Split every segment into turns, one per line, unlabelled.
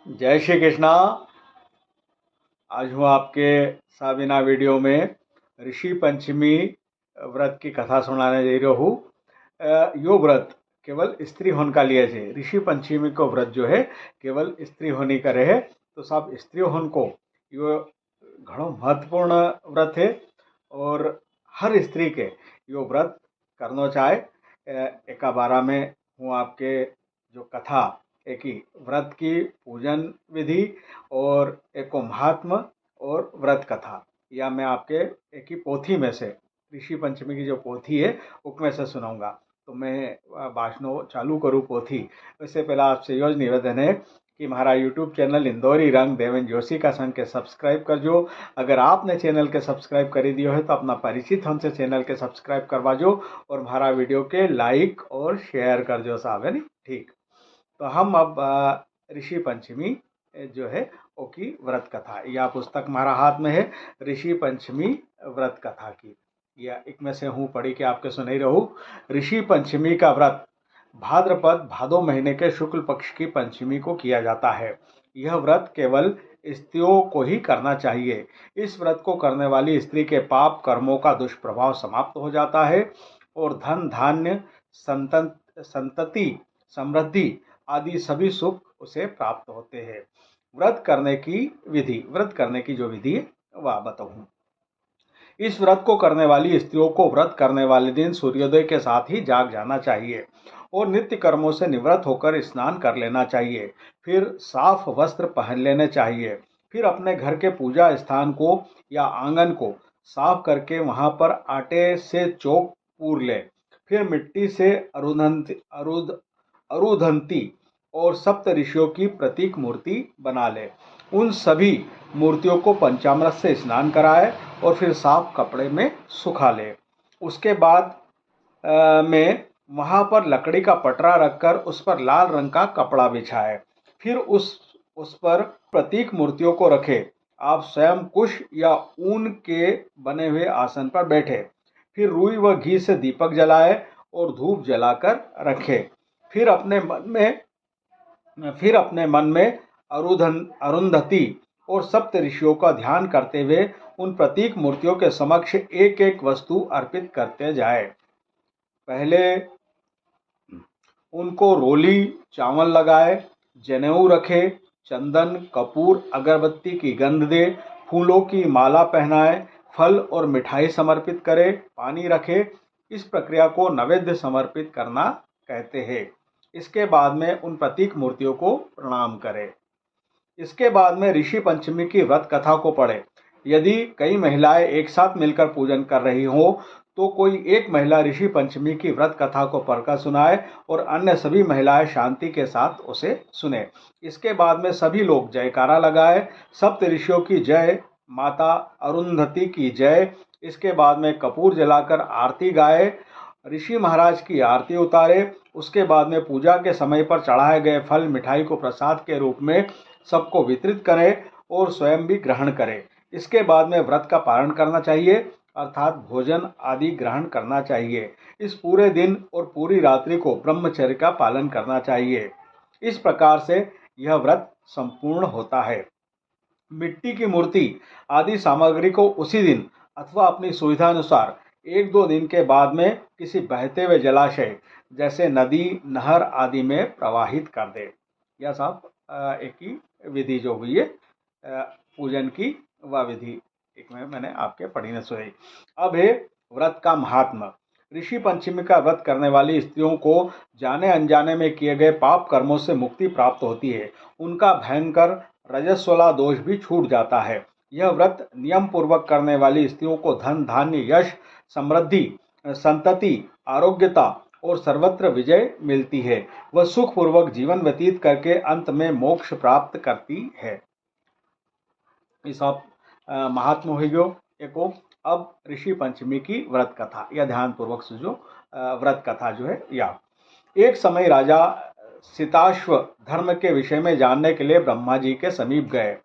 जय श्री कृष्णा। आज हूँ आपके साबिना वीडियो में ऋषि पंचमी व्रत की कथा सुनाने जा रहा हूँ। यो व्रत केवल स्त्री होने का लिए है। ऋषि पंचमी को व्रत जो है केवल स्त्री होने का रहे, तो सब स्त्री होने को यो घणो महत्वपूर्ण व्रत है और हर स्त्री के यो व्रत करना चाहे। एका बारा में हूँ आपके जो कथा एक ही व्रत की पूजन विधि और एक को महात्म और व्रत कथा या मैं आपके एक ही पोथी में से ऋषि पंचमी की जो पोथी है उसमें से सुनाऊंगा। तो मैं भाषणों चालू करूँ पोथी उससे पहला आपसे यो निवेदन है कि हमारा यूट्यूब चैनल इंदौरी रंग देवेंद्र जोशी का संग के सब्सक्राइब कर जो। अगर आपने चैनल के सब्सक्राइब कर दियो है तो अपना परिचित हमसे चैनल के सब्सक्राइब करवा जो और हमारा वीडियो के लाइक और शेयर कर जो साहब, है नी। ठीक, तो हम अब ऋषि पंचमी जो है वो की व्रत कथा, यह पुस्तक हमारा हाथ में है ऋषि पंचमी व्रत कथा की, या एक में से हूँ पढ़ी के आपके सुनाई रहूँ। ऋषि पंचमी का व्रत भाद्रपद भादो महीने के शुक्ल पक्ष की पंचमी को किया जाता है। यह व्रत केवल स्त्रियों को ही करना चाहिए। इस व्रत को करने वाली स्त्री के पाप कर्मों का दुष्प्रभाव समाप्त हो जाता है और धन धान्य संतति समृद्धि आदि सभी सुख उसे प्राप्त होते हैं। व्रत करने की विधि, व्रत करने की जो विधि है वह बताऊं। इस व्रत को करने वाली स्त्रियों को व्रत करने वाले दिन सूर्योदय के साथ ही जाग जाना चाहिए और नित्य कर्मों से निवृत्त होकर स्नान कर लेना चाहिए। फिर साफ वस्त्र पहन लेने चाहिए। फिर अपने घर के पूजा स्थान को या आंगन को साफ करके वहां पर आटे से चौक पूर ले। फिर मिट्टी से अरुधंती और सप्त ऋषियों की प्रतीक मूर्ति बना ले। उन सभी मूर्तियों को पंचामृत से स्नान कराए और फिर साफ कपड़े में सुखा ले। उसके बाद में वहां पर लकड़ी का पटरा रखकर उस पर लाल रंग का कपड़ा बिछाए। फिर उस पर प्रतीक मूर्तियों को रखे। आप स्वयं कुश या ऊन के बने हुए आसन पर बैठे। फिर रुई व घी से दीपक जलाए और धूप जलाकर रखे। फिर अपने मन में अरुंधति और सप्त ऋषियों का ध्यान करते हुए उन प्रतीक मूर्तियों के समक्ष एक एक वस्तु अर्पित करते जाए। पहले उनको रोली चावल लगाए, जनेऊ रखे, चंदन कपूर अगरबत्ती की गंध दे, फूलों की माला पहनाए, फल और मिठाई समर्पित करे, पानी रखे। इस प्रक्रिया को नैवेद्य समर्पित करना कहते हैं। इसके बाद में उन प्रतीक मूर्तियों को प्रणाम करें। इसके बाद में ऋषि पंचमी की व्रत कथा को पढ़े। यदि कई महिलाएं एक साथ मिलकर पूजन कर रही हो तो कोई एक महिला ऋषि पंचमी की व्रत कथा को पढ़कर सुनाए और अन्य सभी महिलाएं शांति के साथ उसे सुने। इसके बाद में सभी लोग जयकारा लगाए, सप्त ऋषियों की जय, माता अरुंधति की जय। इसके बाद में कपूर जलाकर आरती गाए, ऋषि महाराज की आरती उतारे। उसके बाद में पूजा के समय पर चढ़ाए गए फल मिठाई को प्रसाद के रूप में सबको वितरित करें और स्वयं भी ग्रहण करें। इसके बाद में व्रत का पालन करना चाहिए, अर्थात भोजन आदि ग्रहण करना चाहिए। इस पूरे दिन और पूरी रात्रि को ब्रह्मचर्य का पालन करना चाहिए। इस प्रकार से यह व्रत संपूर्ण होता है। मिट्टी की मूर्ति आदि सामग्री को उसी दिन अथवा अपनी सुविधा अनुसार एक दो दिन के बाद में किसी बहते हुए जलाशय जैसे नदी नहर आदि में प्रवाहित कर दे। यह सब एक ही विधि जो हुई है पूजन की, वह विधि एक में मैंने आपके पढ़ी न सुनाई। अब है व्रत का महात्मा। ऋषि पंचमी का व्रत करने वाली स्त्रियों को जाने अनजाने में किए गए पाप कर्मों से मुक्ति प्राप्त होती है। उनका भयंकर रजस्वला दोष भी छूट जाता है। यह व्रत नियम पूर्वक करने वाली स्त्रियों को धन धान्य यश समृद्धि संतति आरोग्यता और सर्वत्र विजय मिलती है। वह सुख पूर्वक जीवन व्यतीत करके अंत में मोक्ष प्राप्त करती है। इस आप महात्मा हो गयो एको। अब ऋषि पंचमी की व्रत कथा या ध्यान पूर्वक सुझो। व्रत कथा जो है या एक समय राजा सिताश्व धर्म के विषय में जानने के लिए ब्रह्मा जी के समीप गए।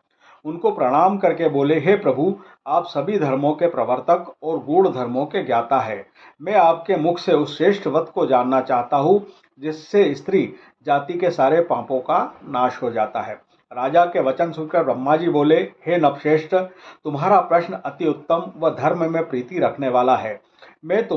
उनको प्रणाम करके बोले, हे प्रभु, आप सभी धर्मों के प्रवर्तक और गूढ़ धर्मों के ज्ञाता है। मैं आपके मुख से उस श्रेष्ठ व्रत को जानना चाहता हूँ जिससे स्त्री जाति के सारे पापों का नाश हो जाता है। राजा के वचन सुनकर ब्रह्मा जी बोले, हे नवश्रेष्ठ, तुम्हारा प्रश्न अति उत्तम व धर्म में प्रीति रखने वाला है। मैं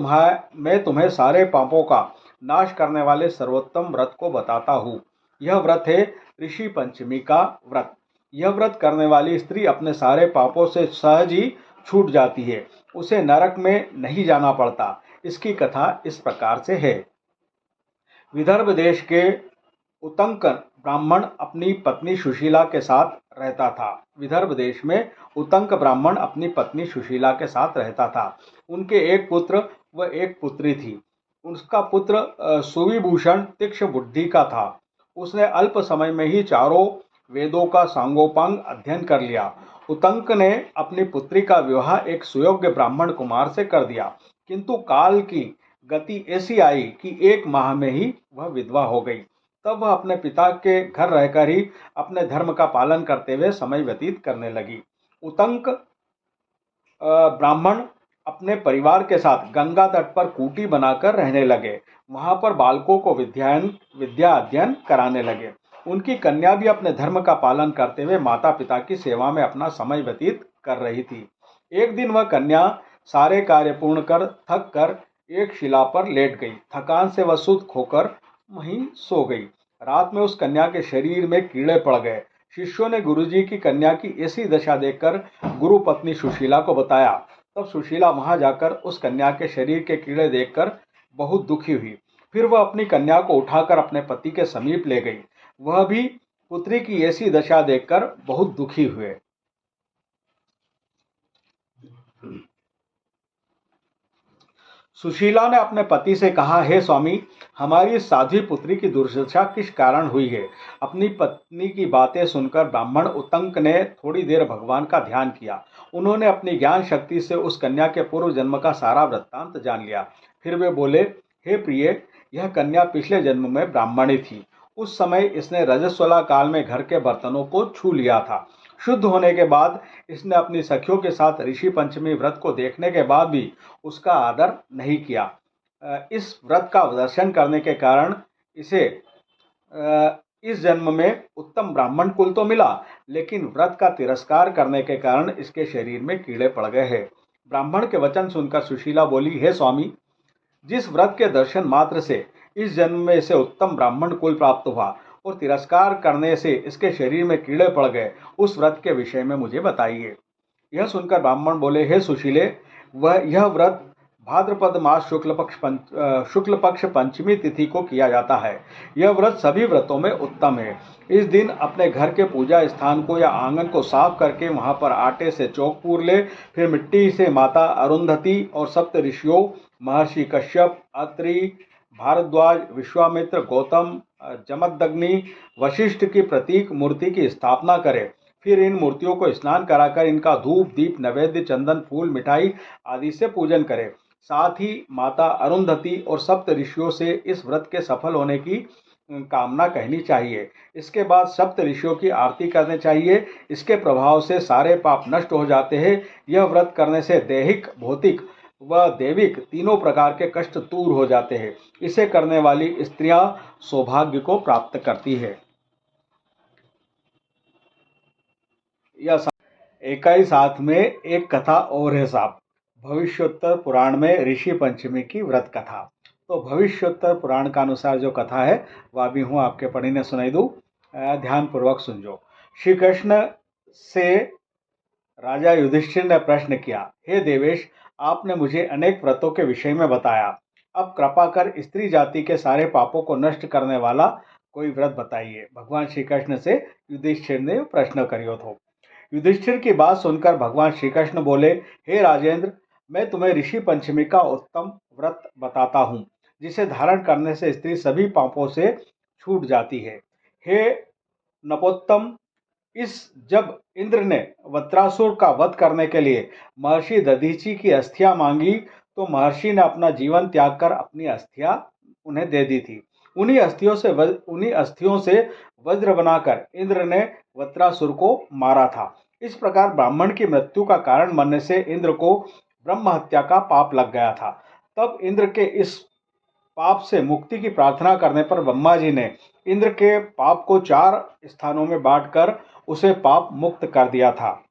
तुम्हें सारे पापों का नाश करने वाले सर्वोत्तम व्रत को बताता हूँ। यह व्रत है ऋषि पंचमी का व्रत। यह व्रत करने वाली स्त्री अपने सारे पापों से सहज ही छूट जाती है, उसे नरक में नहीं जाना पड़ता। इसकी कथा इस प्रकार से है। विदर्भ देश के उतंक ब्राह्मण अपनी पत्नी सुशीला के साथ रहता था। विदर्भ देश में उतंक ब्राह्मण अपनी पत्नी सुशीला के साथ रहता था। उनके एक पुत्र व एक पुत्री थी। उसका पुत्र सुविभूषण तीक्ष्ण बुद्धि का था। उसने अल्प समय में ही चारों वेदों का सांगोपांग अध्ययन कर लिया। उतंक ने अपनी पुत्री का विवाह एक सुयोग्य ब्राह्मण कुमार से कर दिया, किंतु काल की गति ऐसी आई कि 1 माह में ही वह विधवा हो गई। तब वह अपने पिता के घर रहकर ही अपने धर्म का पालन करते हुए समय व्यतीत करने लगी। उतंक ब्राह्मण अपने परिवार के साथ गंगा तट पर कूटी बनाकर रहने लगे। वहां पर बालकों को विद्या अध्ययन कराने लगे। उनकी कन्या भी अपने धर्म का पालन करते हुए माता पिता की सेवा में अपना समय व्यतीत कर रही थी। एक दिन वह कन्या सारे कार्य पूर्ण कर थक कर एक शिला पर लेट गई। थकान से वह सुध खोकर वहीं सो गई। रात में उस कन्या के शरीर में कीड़े पड़ गए। शिष्यों ने गुरुजी की कन्या की ऐसी दशा देखकर गुरु पत्नी सुशीला को बताया। तब सुशीला वहां जाकर उस कन्या के शरीर के कीड़े देखकर बहुत दुखी हुई। फिर वह अपनी कन्या को उठाकर अपने पति के समीप ले गई। वह भी पुत्री की ऐसी दशा देखकर बहुत दुखी हुए। सुशीला ने अपने पति से कहा, हे स्वामी, हमारी साध्वी पुत्री की दुर्दशा किस कारण हुई है? अपनी पत्नी की बातें सुनकर ब्राह्मण उतंक ने थोड़ी देर भगवान का ध्यान किया। उन्होंने अपनी ज्ञान शक्ति से उस कन्या के पूर्व जन्म का सारा वृत्तांत जान लिया। फिर वे बोले, हे प्रिय, यह कन्या पिछले जन्म में ब्राह्मणी थी। उस समय इसने रजस्वला काल में घर के बर्तनों को छू लिया था। शुद्ध होने के बाद इसने अपनी सखियों के साथ ऋषि पंचमी व्रत को देखने के बाद भी उसका आदर नहीं किया। इस व्रत का दर्शन करने के कारण इसे इस जन्म में उत्तम ब्राह्मण कुल तो मिला, लेकिन व्रत का तिरस्कार करने के कारण इसके शरीर में कीड़े पड़ गए हैं। ब्राह्मण के वचन सुनकर सुशीला बोली, हे स्वामी, जिस व्रत के दर्शन मात्र से इस जन्म में इसे उत्तम ब्राह्मण कुल प्राप्त हुआ और तिरस्कार करने से इसके शरीर में कीड़े पड़ गए, उस व्रत के विषय में मुझे बताइए। यह सुनकर ब्राह्मण बोले, हे सुशीले, यह व्रत भाद्रपद मास शुक्ल पक्ष पंचमी तिथि को किया जाता है। यह व्रत सभी व्रतों में उत्तम है। इस दिन अपने घर के पूजा स्थान को या आंगन को साफ करके वहां पर आटे से चौक पूर ले। फिर मिट्टी से माता अरुंधति और सप्त ऋषियों महर्षि कश्यप, अत्रि, भारद्वाज, विश्वामित्र, गौतम, जमदग्नि, वशिष्ठ की प्रतीक मूर्ति की स्थापना करें। फिर इन मूर्तियों को स्नान कराकर इनका धूप, दीप, नैवेद्य, चंदन, फूल, मिठाई आदि से पूजन करें। साथ ही माता अरुंधति और सप्त ऋषियों से इस व्रत के सफल होने की कामना कहनी चाहिए। इसके बाद सप्त ऋषियों की आरती करनी चाहिए। इसके प्रभाव से सारे पाप नष्ट हो जाते हैं। यह व्रत करने से दैहिक, भौतिक व दैविक तीनों प्रकार के कष्ट दूर हो जाते हैं। इसे करने वाली स्त्रियां सौभाग्य को प्राप्त करती है। एक ही साथ में एक कथा और है साहब, भविष्योत्तर पुराण में ऋषि पंचमी की व्रत कथा। तो भविष्योत्तर पुराण का अनुसार जो कथा है वह भी हूँ आपके पढ़ने सुनाई दूँ, ध्यान पूर्वक सुनजो। श्री कृष्ण से राजा युधिष्ठिर ने प्रश्न किया, हे देवेश, आपने मुझे अनेक व्रतों के विषय में बताया। अब कृपा कर स्त्री जाति के सारे पापों को नष्ट करने वाला कोई व्रत बताइए। भगवान श्री कृष्ण से युधिष्ठिर ने प्रश्न करियो थो। युधिष्ठिर की बात सुनकर भगवान श्री कृष्ण बोले, हे राजेंद्र, मैं तुम्हें ऋषि पंचमी का उत्तम व्रत बताता हूँ, जिसे धारण करने से स्त्री सभी पापों से छूट जाती है। हे नपोत्तम, जब इंद्र ने वत्रासुर का वध करने के लिए महर्षि दधीची की अस्थियां मांगी, तो महर्षि ने अपना जीवन त्याग कर अपनी अस्थियां उन्हें दे दी थी। उन्हीं अस्थियों से वज्र बनाकर इंद्र ने वत्रासुर को मारा था। इस प्रकार ब्राह्मण की मृत्यु का कारण बनने से इंद्र को ब्रह्म हत्या का पाप लग गया था। तब इंद्र के इस पाप से मुक्ति की प्रार्थना करने पर ब्रह्मा जी ने इंद्र के पाप को 4 स्थानों में बांटकर उसे पाप मुक्त कर दिया था।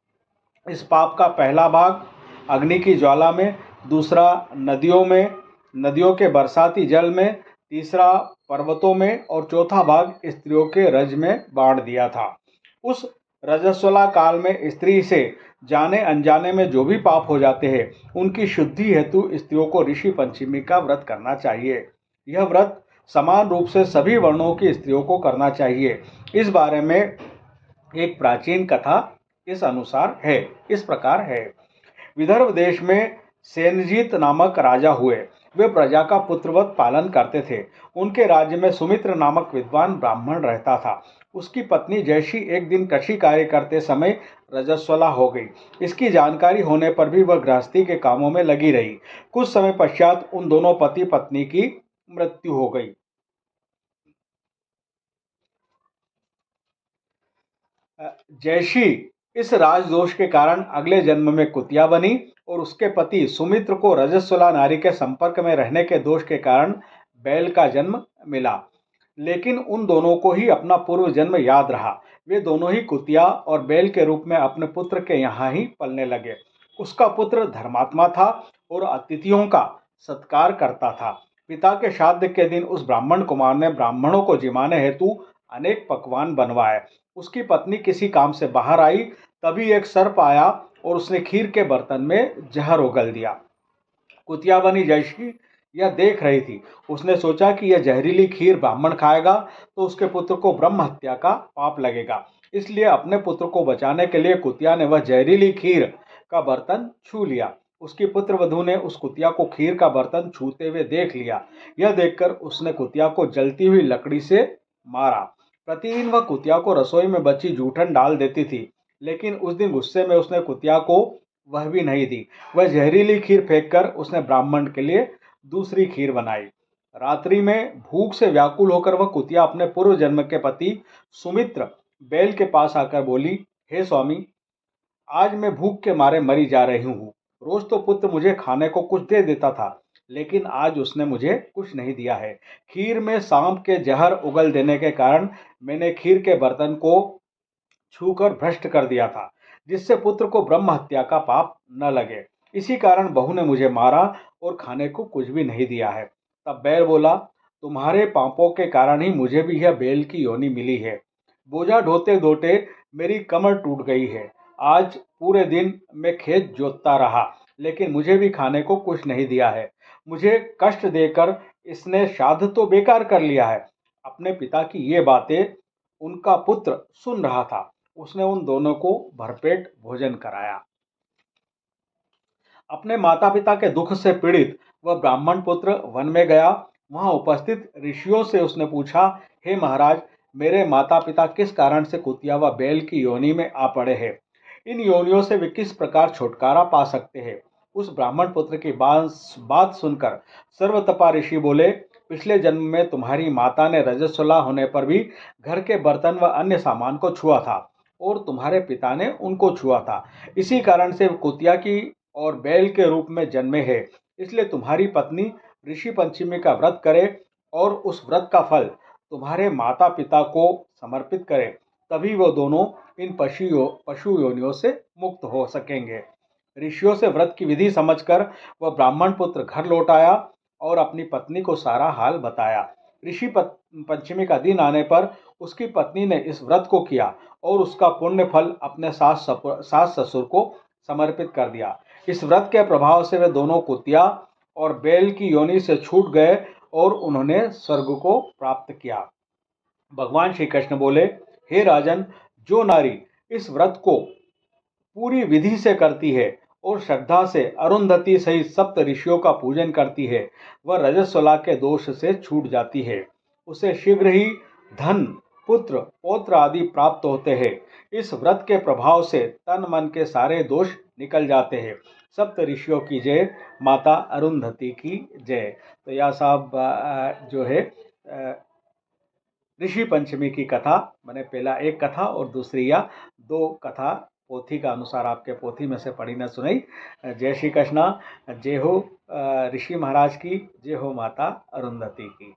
इस पाप का पहला भाग अग्नि की ज्वाला में, दूसरा नदियों में, नदियों के बरसाती जल में, तीसरा पर्वतों में और चौथा भाग स्त्रियों के रज में बांट दिया था। उस रजस्वला काल में स्त्री से जाने अनजाने में जो भी पाप हो जाते हैं, उनकी शुद्धि हेतु स्त्रियों को ऋषि पंचमी का व्रत करना चाहिए। यह व्रत समान रूप से सभी वर्णों की स्त्रियों को करना चाहिए। इस बारे में एक प्राचीन कथा इस प्रकार है। विदर्भ देश में सेनजीत नामक राजा हुए। वे प्रजा का पुत्रवत पालन करते थे। उनके राज्य में सुमित्र नामक विद्वान ब्राह्मण रहता था। उसकी पत्नी जयशी एक दिन कृषि कार्य करते समय रजस्वला हो गई। इसकी जानकारी होने पर भी वह गृहस्थी के कामों में लगी रही। कुछ समय पश्चात उन दोनों पति पत्नी की मृत्यु हो गई। जयशी इस राजदोष के कारण अगले जन्म में कुतिया बनी और उसके पति सुमित्र को रजस्वला नारी के संपर्क में रहने के दोष के कारण बैल का जन्म मिला। लेकिन उन दोनों को ही अपना पूर्व जन्म याद रहा। वे दोनों ही कुतिया और बैल के रूप में अपने पुत्र के यहाँ ही पलने लगे। उसका पुत्र धर्मात्मा था और अतिथियों का सत्कार करता था। पिता के श्राद्ध के दिन उस ब्राह्मण कुमार ने ब्राह्मणों को जिमाने हेतु अनेक पकवान बनवाए। उसकी पत्नी किसी काम से बाहर आई, तभी एक सर्प आया और उसने खीर के बर्तन में जहर उगल दिया। कुतिया बनी जयश्री यह देख रही थी। उसने सोचा कि यह जहरीली खीर ब्राह्मण खाएगा तो उसके पुत्र को ब्रह्म हत्या का पाप लगेगा। इसलिए अपने पुत्र को बचाने के लिए कुतिया ने वह जहरीली खीर का बर्तन छू लिया। उसकी पुत्र वधू ने उस कुतिया को खीर का बर्तन छूते हुए देख लिया। यह देखकर उसने कुतिया को जलती हुई लकड़ी से मारा। प्रतिदिन वह कुतिया को रसोई में बची जूठन डाल देती थी, लेकिन उस दिन गुस्से में उसने कुतिया को वह भी नहीं दी। वह जहरीली खीर फेंककर उसने ब्राह्मण के लिए दूसरी खीर बनाई। रात्रि में भूख से व्याकुल होकर वह कुतिया अपने पूर्व जन्म के पति सुमित्र बैल के पास आकर बोली, हे स्वामी, आज मैं भूख के मारे मरी जा रही हूँ। रोज तो पुत्र मुझे खाने को कुछ दे देता था, लेकिन आज उसने मुझे कुछ नहीं दिया है। खीर में सांप के जहर उगल देने के कारण मैंने खीर के बर्तन को छूकर भ्रष्ट कर दिया था, जिससे पुत्र को ब्रह्म हत्या का पाप न लगे। इसी कारण बहू ने मुझे मारा और खाने को कुछ भी नहीं दिया है। तब बैल बोला, तुम्हारे पापों के कारण ही मुझे भी यह बैल की योनि मिली है। बोझा ढोते ढोते मेरी कमर टूट गई है। आज पूरे दिन मैं खेत जोतता रहा, लेकिन मुझे भी खाने को कुछ नहीं दिया है। मुझे कष्ट देकर इसने श्राद्ध तो बेकार कर लिया है। अपने पिता की ये बातें उनका पुत्र सुन रहा था। उसने उन दोनों को भरपेट भोजन कराया। अपने माता पिता के दुख से पीड़ित वह ब्राह्मण पुत्र वन में गया। वहां उपस्थित ऋषियों से उसने पूछा, हे महाराज, मेरे माता पिता किस कारण से कुतिया व बैल की योनि में आ पड़े हैं? इन योनियों से वे किस प्रकार छुटकारा पा सकते हैं? उस ब्राह्मण पुत्र की बात सुनकर सर्वतपा ऋषि बोले, पिछले जन्म में तुम्हारी माता ने रजस्वला होने पर भी घर के बर्तन व अन्य सामान को छुआ था और तुम्हारे पिता ने उनको छुआ था। इसी कारण से कुतिया की और बैल के रूप में जन्मे हैं। इसलिए तुम्हारी पत्नी ऋषि पंचमी का व्रत करे और उस व्रत का फल तुम्हारे माता पिता को समर्पित करे, तभी वो दोनों इन पशु योनियों से मुक्त हो सकेंगे। ऋषियों से व्रत की विधि समझकर वह ब्राह्मण पुत्र घर लौट आया और अपनी पत्नी को सारा हाल बताया। पंचमी का दिन आने पर उसकी पत्नी ने इस व्रत को किया और उसका पुण्य फल अपने सास ससुर को समर्पित कर दिया। इस व्रत के प्रभाव से वे दोनों कुतिया और बैल की योनि से छूट गए और उन्होंने स्वर्ग को प्राप्त किया। भगवान श्री कृष्ण बोले, हे राजन, जो नारी इस व्रत को पूरी विधि से करती है और श्रद्धा से अरुंधति सहित सप्त ऋषियों का पूजन करती है, वह रजस्वला के दोष से छूट जाती है। उसे शीघ्र ही धन, पुत्र, पौत्र आदि प्राप्त होते हैं। इस व्रत के प्रभाव से तन मन के सारे दोष निकल जाते हैं। सप्त ऋषियों की जय, माता अरुंधति की जय। तो यह साहब जो है ऋषि पंचमी की कथा, मैंने पहला एक कथा और दूसरी या दो कथा पोथी का अनुसार आपके पोथी में से पढ़ी न सुनाई। जय श्री कृष्णा। जय हो ऋषि महाराज की, जय हो माता अरुंधति की।